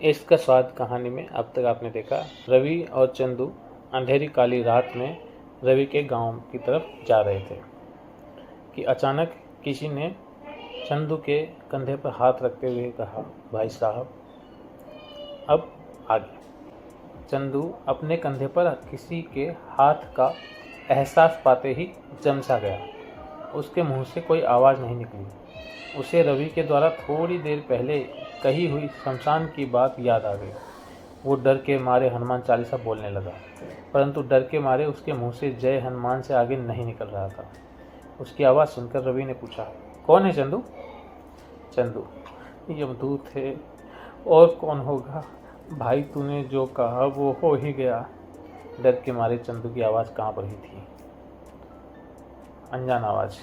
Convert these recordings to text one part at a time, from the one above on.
इश्क का स्वाद कहानी में अब तक आपने देखा रवि और चंदू अंधेरी काली रात में रवि के गांव की तरफ जा रहे थे कि अचानक किसी ने चंदू के कंधे पर हाथ रखते हुए कहा, भाई साहब अब आगे। चंदू अपने कंधे पर किसी के हाथ का एहसास पाते ही जम सा गया। उसके मुंह से कोई आवाज़ नहीं निकली। उसे रवि के द्वारा थोड़ी देर पहले कही हुई शमशान की बात याद आ गई। वो डर के मारे हनुमान चालीसा बोलने लगा, परंतु डर के मारे उसके मुंह से जय हनुमान से आगे नहीं निकल रहा था। उसकी आवाज़ सुनकर रवि ने पूछा, कौन है चंदू? चंदू, यमदूत है, और कौन होगा भाई, तूने जो कहा वो हो ही गया। डर के मारे चंदू की आवाज़ कांप रही थी। अनजान आवाज़,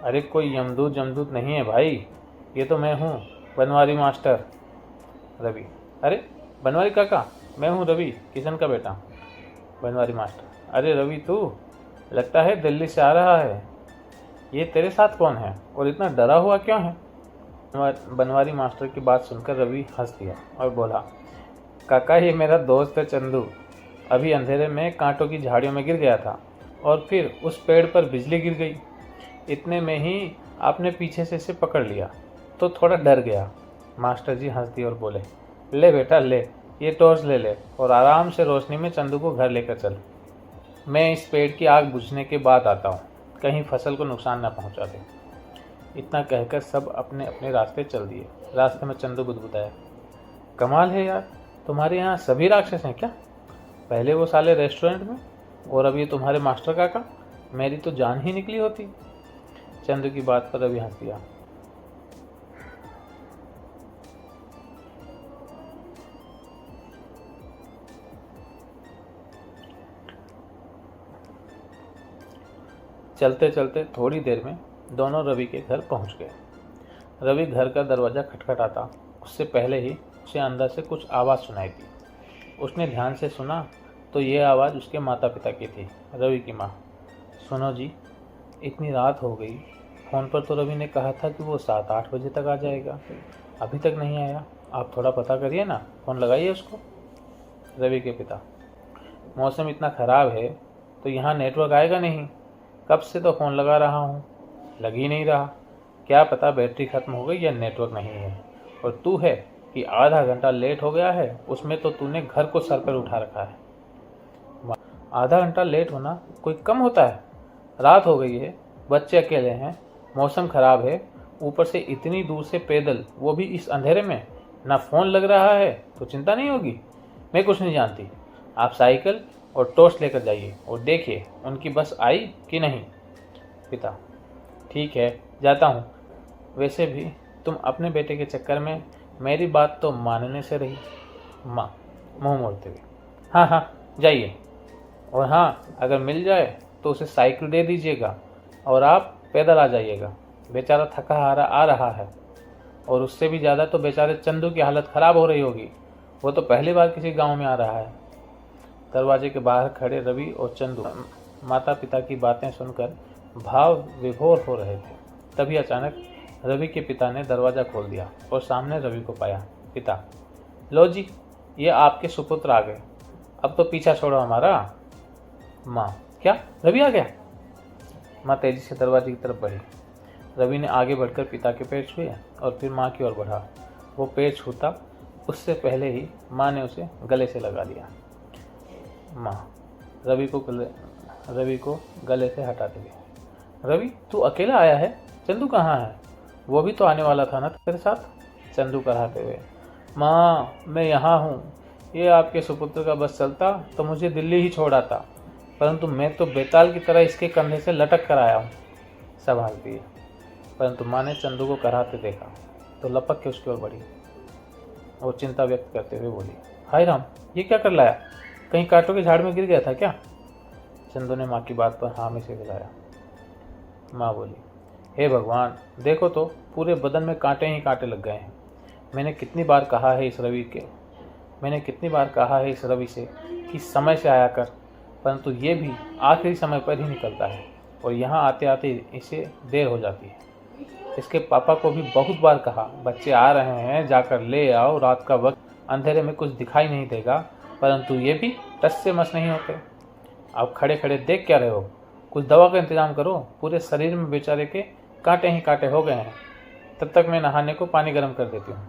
अरे कोई यमदूत जमदूत नहीं है भाई, ये तो मैं हूँ, बनवारी मास्टर। रवि, अरे बनवारी काका, मैं हूँ रवि, किशन का बेटा। बनवारी मास्टर, अरे रवि तू, लगता है दिल्ली से आ रहा है। ये तेरे साथ कौन है और इतना डरा हुआ क्यों है? बनवारी मास्टर की बात सुनकर रवि हंस दिया और बोला, काका ये मेरा दोस्त है चंदू। अभी अंधेरे में कांटों की झाड़ियों में गिर गया था और फिर उस पेड़ पर बिजली गिर गई। इतने में ही आपने पीछे से इसे पकड़ लिया तो थोड़ा डर गया। मास्टर जी हंस दिए और बोले, ले बेटा ले, ये टॉर्च ले ले और आराम से रोशनी में चंदू को घर लेकर चल। मैं इस पेड़ की आग बुझने के बाद आता हूँ, कहीं फसल को नुकसान न पहुँचा दे। इतना कहकर सब अपने अपने रास्ते चल दिए। रास्ते में चंदू बुदबुदाया, कमाल है यार, तुम्हारे यहाँ सभी राक्षस हैं क्या? पहले वो साले रेस्टोरेंट में और अब ये तुम्हारे मास्टर काका, मेरी तो जान ही निकली होती। चंदू की बात पर रवि हंस दिया। चलते चलते थोड़ी देर में दोनों रवि के घर पहुंच गए। रवि घर का दरवाज़ा खटखटाता उससे पहले ही उसे अंदर से कुछ आवाज़ सुनाई दी। उसने ध्यान से सुना तो ये आवाज़ उसके माता पिता की थी, रवि की माँ। सुनो जी, इतनी रात हो गई, फ़ोन पर तो रवि ने कहा था कि वो 7-8 बजे तक आ जाएगा, अभी तक नहीं आया। आप थोड़ा पता करिए ना, फ़ोन लगाइए उसको। रवि के पिता, मौसम इतना ख़राब है तो यहाँ नेटवर्क आएगा नहीं, कब से तो फ़ोन लगा रहा हूँ, लग ही नहीं रहा। क्या पता बैटरी ख़त्म हो गई या नेटवर्क नहीं है। और तू है कि आधा घंटा लेट हो गया है, उसमें तो तूने घर को सर पर उठा रखा है। आधा घंटा लेट होना कोई कम होता है? रात हो गई है, बच्चे अकेले हैं, मौसम ख़राब है, ऊपर से इतनी दूर से पैदल, वो भी इस अंधेरे में, ना फ़ोन लग रहा है तो चिंता नहीं होगी? मैं कुछ नहीं जानती, आप साइकिल और टॉर्च लेकर जाइए और देखिए उनकी बस आई कि नहीं। पिता, ठीक है जाता हूँ। वैसे भी तुम अपने बेटे के चक्कर में मेरी बात तो मानने से रही। माँ मुँह मोड़ते हुए, हाँ हाँ जाइए, और हाँ अगर मिल जाए तो उसे साइकिल दे दीजिएगा और आप पैदल आ जाइएगा। बेचारा थका हारा आ रहा है, और उससे भी ज़्यादा तो बेचारे चंदू की हालत ख़राब हो रही होगी, वो तो पहली बार किसी गांव में आ रहा है। दरवाजे के बाहर खड़े रवि और चंदू माता पिता की बातें सुनकर भाव विभोर हो रहे थे। तभी अचानक रवि के पिता ने दरवाज़ा खोल दिया और सामने रवि को पाया। पिता, लो जी, ये आपके सुपुत्र आ गए, अब तो पीछा छोड़ो हमारा। माँ, क्या रवि आ गया? माँ तेजी से दरवाजे की तरफ बढ़ी। रवि ने आगे बढ़कर पिता के पैर छुए और फिर माँ की ओर बढ़ा। वो पैर छूता उससे पहले ही माँ ने उसे गले से लगा लिया। माँ रवि को गले से हटाते हुए, रवि तू अकेला आया है? चंदू कहाँ है? वो भी तो आने वाला था ना तेरे साथ। चंदू कराते हुए, माँ मैं यहाँ हूँ, ये आपके सुपुत्र का बस चलता तो मुझे दिल्ली ही छोड़ आता, परंतु मैं तो बेताल की तरह इसके कंधे से लटक कर आया हूँ। संभालती है, परंतु माँ ने चंदू को कराते देखा तो लपक के उसकी ओर बढ़ी और चिंता व्यक्त करते हुए बोली, हाय राम, ये क्या कर लाया? कहीं कांटों के झाड़ में गिर गया था क्या? चंदू ने माँ की बात पर हाँ में से हिलाया। माँ बोली, हे भगवान, देखो तो पूरे बदन में कांटे ही कांटे लग गए हैं। मैंने कितनी बार कहा है इस रवि से कि समय से आया कर, परंतु ये भी आखिरी समय पर ही निकलता है और यहाँ आते आते इसे देर हो जाती है। इसके पापा को भी बहुत बार कहा, बच्चे आ रहे हैं, जाकर ले आओ, रात का वक्त अंधेरे में कुछ दिखाई नहीं देगा, परंतु ये भी टस से मस नहीं होते। आप खड़े खड़े देख क्या रहे हो? कुछ दवा का इंतजाम करो, पूरे शरीर में बेचारे के कांटे ही कांटे हो गए हैं। तब तक मैं नहाने को पानी गर्म कर देती हूँ।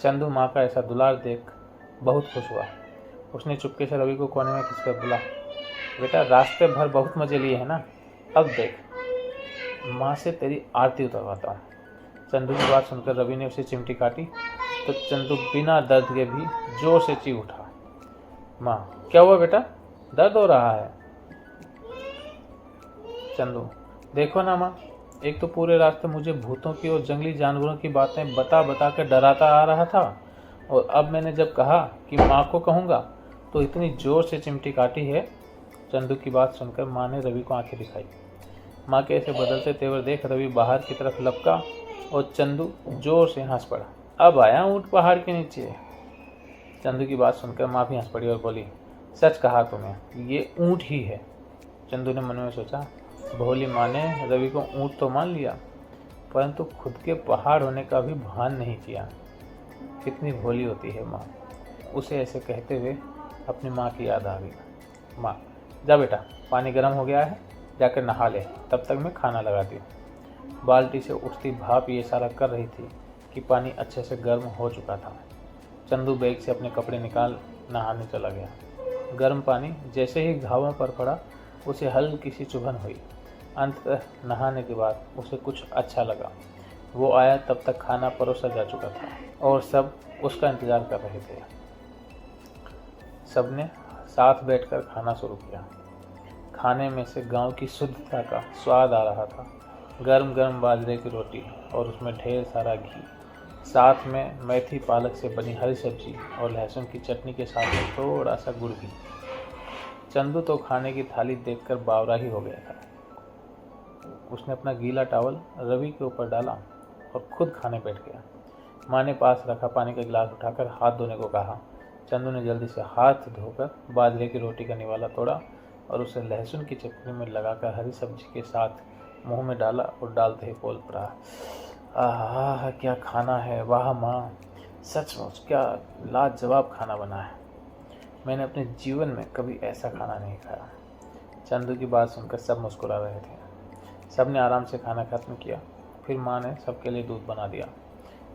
चंदू माँ का ऐसा दुलार देख बहुत खुश हुआ। उसने चुपके से रवि को कोने में खींचकर बोला, बेटा रास्ते भर बहुत मजे लिए हैं ना, अब देख माँ से तेरी आरती उतरवाता हूँ। चंदू की बात सुनकर रवि ने उसे चिमटी काटी तो चंदू बिना दर्द के भी जोर से चीख उठा। माँ क्या हुआ बेटा, दर्द हो रहा है? चंदू देखो ना माँ, एक तो पूरे रास्ते मुझे भूतों की और जंगली जानवरों की बातें बता बता कर डराता आ रहा था, और अब मैंने जब कहा कि माँ को कहूँगा तो इतनी जोर से चिमटी काटी है। चंदू की बात सुनकर माँ ने रवि को आंखें दिखाई। माँ के ऐसे बदलते तेवर देख रवि बाहर की तरफ लपका और चंदू जोर से हंस पड़ा। अब आया ऊँट पहाड़ के नीचे। चंदू की बात सुनकर माँ भी हंस पड़ी और बोली, सच कहा तुम्हें, ये ऊँट ही है। चंदू ने मन में सोचा, भोली माँ ने रवि को ऊँट तो मान लिया, परंतु खुद के पहाड़ होने का भी भान नहीं किया। कितनी भोली होती है माँ। उसे ऐसे कहते हुए अपनी माँ की याद आ गई। माँ जा बेटा, पानी गर्म हो गया है, जाकर नहा ले, तब तक मैं खाना लगाती हूँ। बाल्टी से उठती भाप ये इशारा कर रही थी कि पानी अच्छे से गर्म हो चुका था। चंदू बैग से अपने कपड़े निकाल नहाने चला गया। गर्म पानी जैसे ही घावों पर पड़ा उसे हल्की सी चुभन हुई। अंततः नहाने के बाद उसे कुछ अच्छा लगा। वो आया तब तक खाना परोसा जा चुका था और सब उसका इंतज़ार कर रहे थे। सबने साथ बैठकर खाना शुरू किया। खाने में से गांव की शुद्धता का स्वाद आ रहा था। गर्म गर्म बाजरे की रोटी और उसमें ढेर सारा घी, साथ में मेथी पालक से बनी हरी सब्जी और लहसुन की चटनी के साथ में थोड़ा सा गुड़ भी। चंदू तो खाने की थाली देखकर बावरा ही हो गया था। उसने अपना गीला टॉवल रवि के ऊपर डाला और खुद खाने बैठ गया। माँ ने पास रखा पानी का गिलास उठाकर हाथ धोने को कहा। चंदू ने जल्दी से हाथ धोकर बाजरे की रोटी का निवाला तोड़ा और उसे लहसुन की चटनी में लगाकर हरी सब्जी के साथ मुंह में डाला और डालते ही बोल पड़ा, आह क्या खाना है, वाह माँ, सचमुच क्या लाजवाब खाना बना है। मैंने अपने जीवन में कभी ऐसा खाना नहीं खाया। चंदू की बात सुनकर सब मुस्कुरा रहे थे। सब ने आराम से खाना खत्म किया। फिर माँ ने सबके लिए दूध बना दिया।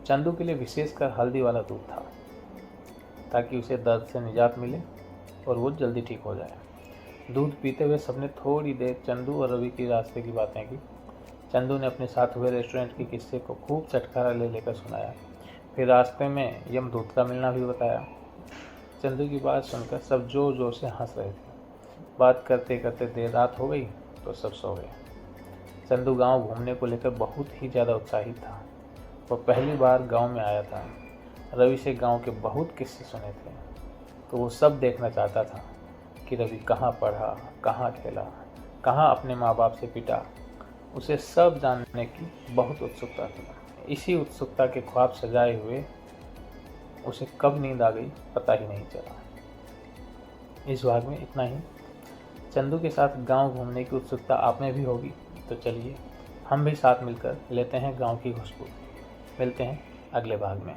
चंदू के लिए विशेषकर हल्दी वाला दूध था, ताकि उसे दर्द से निजात मिले और वो जल्दी ठीक हो जाए। दूध पीते हुए सबने थोड़ी देर चंदू और रवि की रास्ते की बातें की। चंदू ने अपने साथ हुए रेस्टोरेंट के किस्से को खूब चटखारा ले लेकर सुनाया। फिर रास्ते में यमदूत का मिलना भी बताया। चंदू की बात सुनकर सब जोर जोर से हंस रहे थे। बात करते करते देर रात हो गई तो सब सो गए। चंदू गांव घूमने को लेकर बहुत ही ज़्यादा उत्साहित था। वो पहली बार गांव में आया था। रवि से गांव के बहुत किस्से सुने थे, तो वो सब देखना चाहता था कि रवि कहाँ पढ़ा, कहाँ खेला, कहाँ अपने माँ बाप से पिटा। उसे सब जानने की बहुत उत्सुकता थी। इसी उत्सुकता के ख्वाब सजाए हुए उसे कब नींद आ गई पता ही नहीं चला। इस भाग में इतना ही। चंदू के साथ गांव घूमने की उत्सुकता आप में भी होगी, तो चलिए हम भी साथ मिलकर लेते हैं गांव की खुशबू। मिलते हैं अगले भाग में।